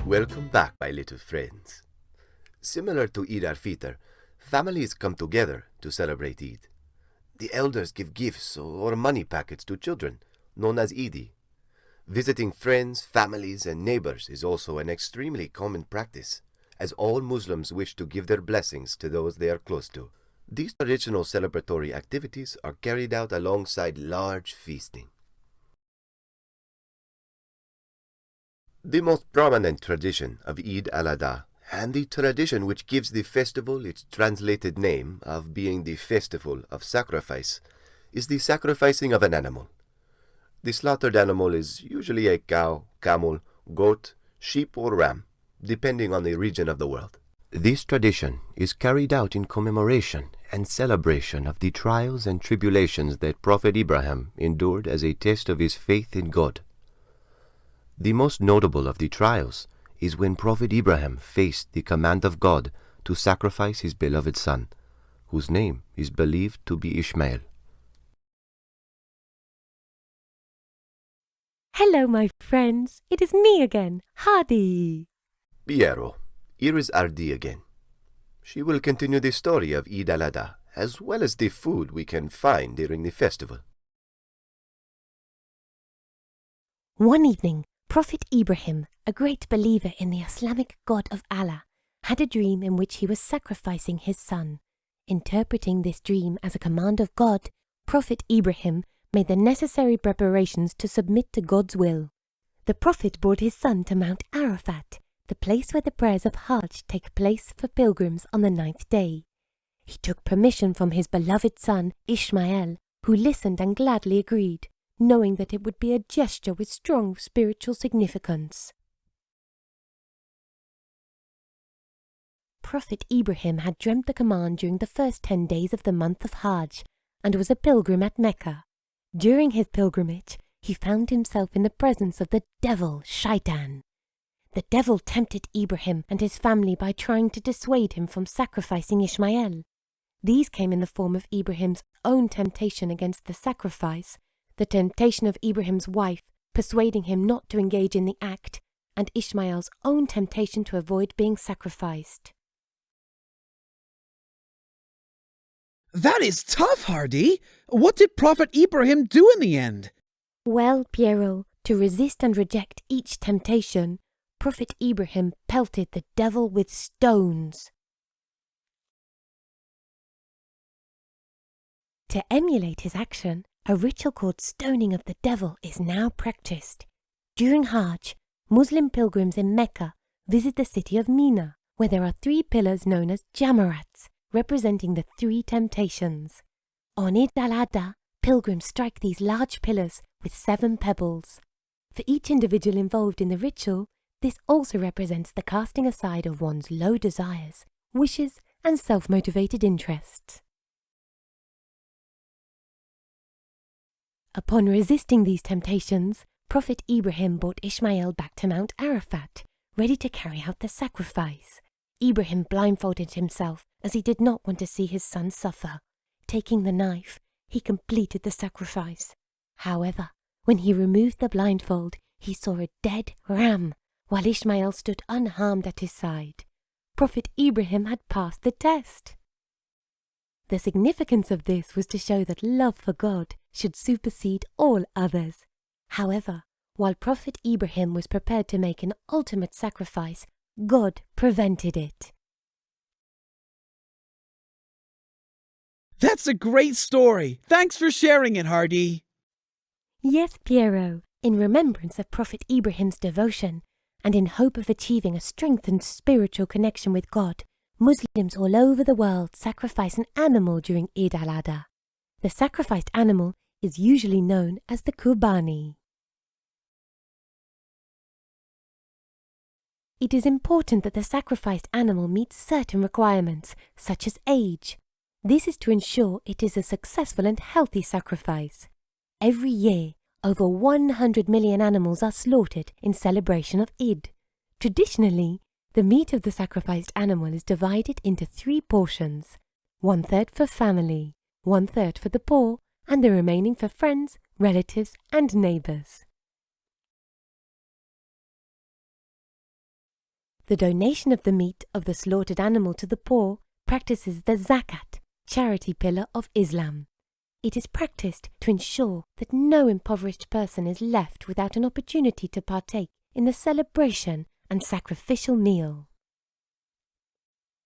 Welcome back, my little friends. Similar to Eid al-Fitr, families come together to celebrate Eid. The elders give gifts or money packets to children, known as Eidi. Visiting friends, families, and neighbors is also an extremely common practice, as all Muslims wish to give their blessings to those they are close to. These traditional celebratory activities are carried out alongside large feasting. The most prominent tradition of Eid al-Adha, and the tradition which gives the festival its translated name of being the festival of sacrifice, is the sacrificing of an animal. The slaughtered animal is usually a cow, camel, goat, sheep, or ram, depending on the region of the world. This tradition is carried out in commemoration and celebration of the trials and tribulations that Prophet Ibrahim endured as a test of his faith in God. The most notable of the trials is when Prophet Ibrahim faced the command of God to sacrifice his beloved son, whose name is believed to be Ishmael. Hello, my friends. It is me again, Hadi. Piero, here is Ardi again. She will continue the story of Eid al-Adha, as well as the food we can find during the festival. One evening, Prophet Ibrahim, a great believer in the Islamic God of Allah, had a dream in which he was sacrificing his son. Interpreting this dream as a command of God, Prophet Ibrahim made the necessary preparations to submit to God's will. The Prophet brought his son to Mount Arafat, the place where the prayers of Hajj take place for pilgrims on the 9th day. He took permission from his beloved son, Ishmael, who listened and gladly agreed, knowing that it would be a gesture with strong spiritual significance. Prophet Ibrahim had dreamt the command during the first 10 days of the month of Hajj and was a pilgrim at Mecca. During his pilgrimage, he found himself in the presence of the devil, Shaitan. The devil tempted Ibrahim and his family by trying to dissuade him from sacrificing Ishmael. These came in the form of Ibrahim's own temptation against the sacrifice, the temptation of Ibrahim's wife persuading him not to engage in the act, and Ishmael's own temptation to avoid being sacrificed. That is tough, Hardy. What did Prophet Ibrahim do in the end? Well, Piero, to resist and reject each temptation, Prophet Ibrahim pelted the devil with stones. To emulate his action, a ritual called stoning of the devil is now practiced. During Hajj, Muslim pilgrims in Mecca visit the city of Mina, where there are 3 pillars known as jamarats, representing the 3 temptations. On Eid al-Adha, pilgrims strike these large pillars with 7 pebbles. For each individual involved in the ritual, this also represents the casting aside of one's low desires, wishes, and self-motivated interests. Upon resisting these temptations, Prophet Ibrahim brought Ishmael back to Mount Arafat, ready to carry out the sacrifice. Ibrahim blindfolded himself as he did not want to see his son suffer. Taking the knife, he completed the sacrifice. However, when he removed the blindfold, he saw a dead ram, while Ishmael stood unharmed at his side. Prophet Ibrahim had passed the test. The significance of this was to show that love for God should supersede all others. However, while Prophet Ibrahim was prepared to make an ultimate sacrifice, God prevented it. That's a great story. Thanks for sharing it, Hardy. Yes, Piero, in remembrance of Prophet Ibrahim's devotion, and in hope of achieving a strengthened spiritual connection with God, Muslims all over the world sacrifice an animal during Eid al-Adha. The sacrificed animal is usually known as the qurbani. It is important that the sacrificed animal meets certain requirements, such as age. This is to ensure it is a successful and healthy sacrifice. Every year, over 100 million animals are slaughtered in celebration of Eid. Traditionally, the meat of the sacrificed animal is divided into 3 portions, 1/3 for family, 1/3 for the poor, and the remaining for friends, relatives, and neighbors. The donation of the meat of the slaughtered animal to the poor practices the zakat, charity pillar of Islam. It is practiced to ensure that no impoverished person is left without an opportunity to partake in the celebration and sacrificial meal.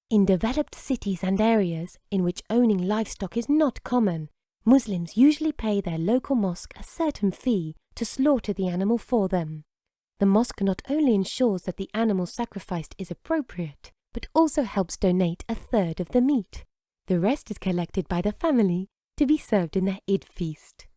In developed cities and areas in which owning livestock is not common, Muslims usually pay their local mosque a certain fee to slaughter the animal for them. The mosque not only ensures that the animal sacrificed is appropriate, but also helps donate a third of the meat. The rest is collected by the family to be served in their Eid feast.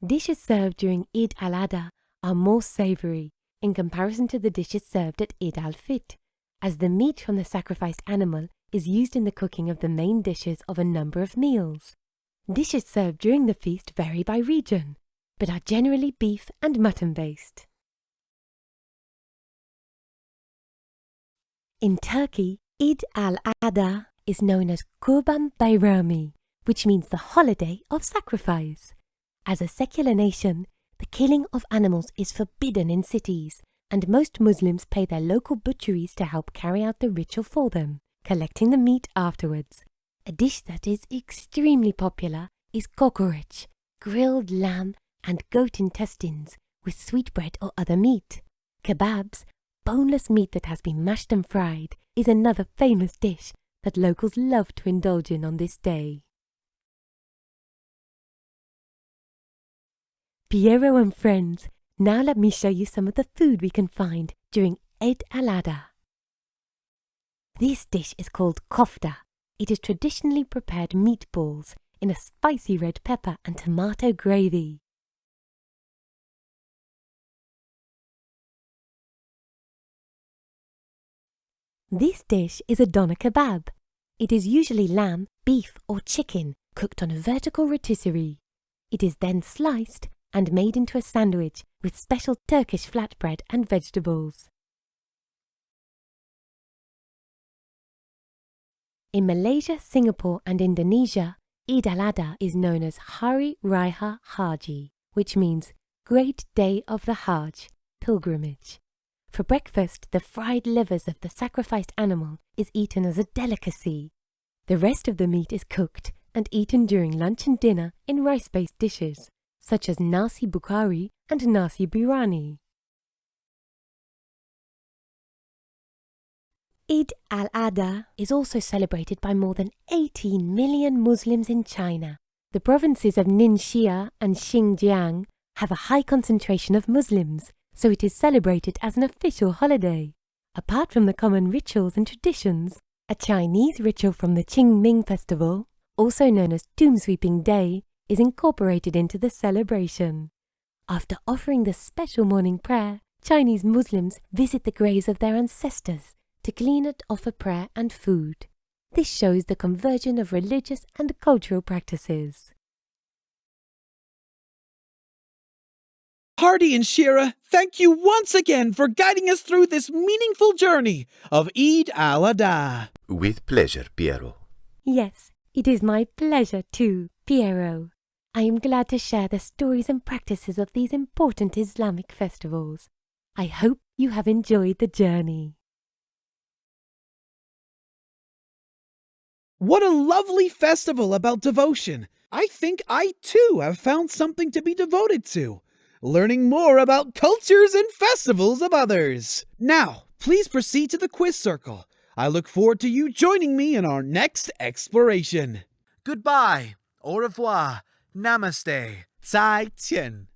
Dishes served during Eid al-Adha are more savoury in comparison to the dishes served at Eid al-Fitr, as the meat from the sacrificed animal is used in the cooking of the main dishes of a number of meals. Dishes served during the feast vary by region, but are generally beef and mutton based. In Turkey, Eid al-Adha is known as Kurban Bayrami, which means the holiday of sacrifice. As a secular nation, the killing of animals is forbidden in cities, and most Muslims pay their local butcheries to help carry out the ritual for them, collecting the meat afterwards. A dish that is extremely popular is kokoreç, grilled lamb and goat intestines with sweetbread or other meat. Kebabs, boneless meat that has been mashed and fried, is another famous dish that locals love to indulge in on this day. Piero and friends, now let me show you some of the food we can find during Eid al-Adha. This dish is called kofta. It is traditionally prepared meatballs in a spicy red pepper and tomato gravy. This dish is a doner kebab. It is usually lamb, beef or chicken cooked on a vertical rotisserie. It is then sliced and made into a sandwich with special Turkish flatbread and vegetables. In Malaysia, Singapore and Indonesia, Eid al-Adha is known as Hari Raya Haji, which means Great Day of the Hajj, pilgrimage. For breakfast, the fried livers of the sacrificed animal is eaten as a delicacy. The rest of the meat is cooked and eaten during lunch and dinner in rice-based dishes, such as nasi bukhari and nasi biryani. Eid al-Adha is also celebrated by more than 18 million Muslims in China. The provinces of Ningxia and Xinjiang have a high concentration of Muslims, so it is celebrated as an official holiday. Apart from the common rituals and traditions, a Chinese ritual from the Qingming festival, also known as Tomb Sweeping Day, is incorporated into the celebration. After offering the special morning prayer, Chinese Muslims visit the graves of their ancestors to clean and offer prayer and food. This shows the convergence of religious and cultural practices. Hardy and Shira, thank you once again for guiding us through this meaningful journey of Eid al-Adha. With pleasure, Piero. Yes, it is my pleasure too, Piero. I am glad to share the stories and practices of these important Islamic festivals. I hope you have enjoyed the journey. What a lovely festival about devotion. I think I too have found something to be devoted to, learning more about cultures and festivals of others. Now, please proceed to the quiz circle. I look forward to you joining me in our next exploration. Goodbye, au revoir, namaste, 再见.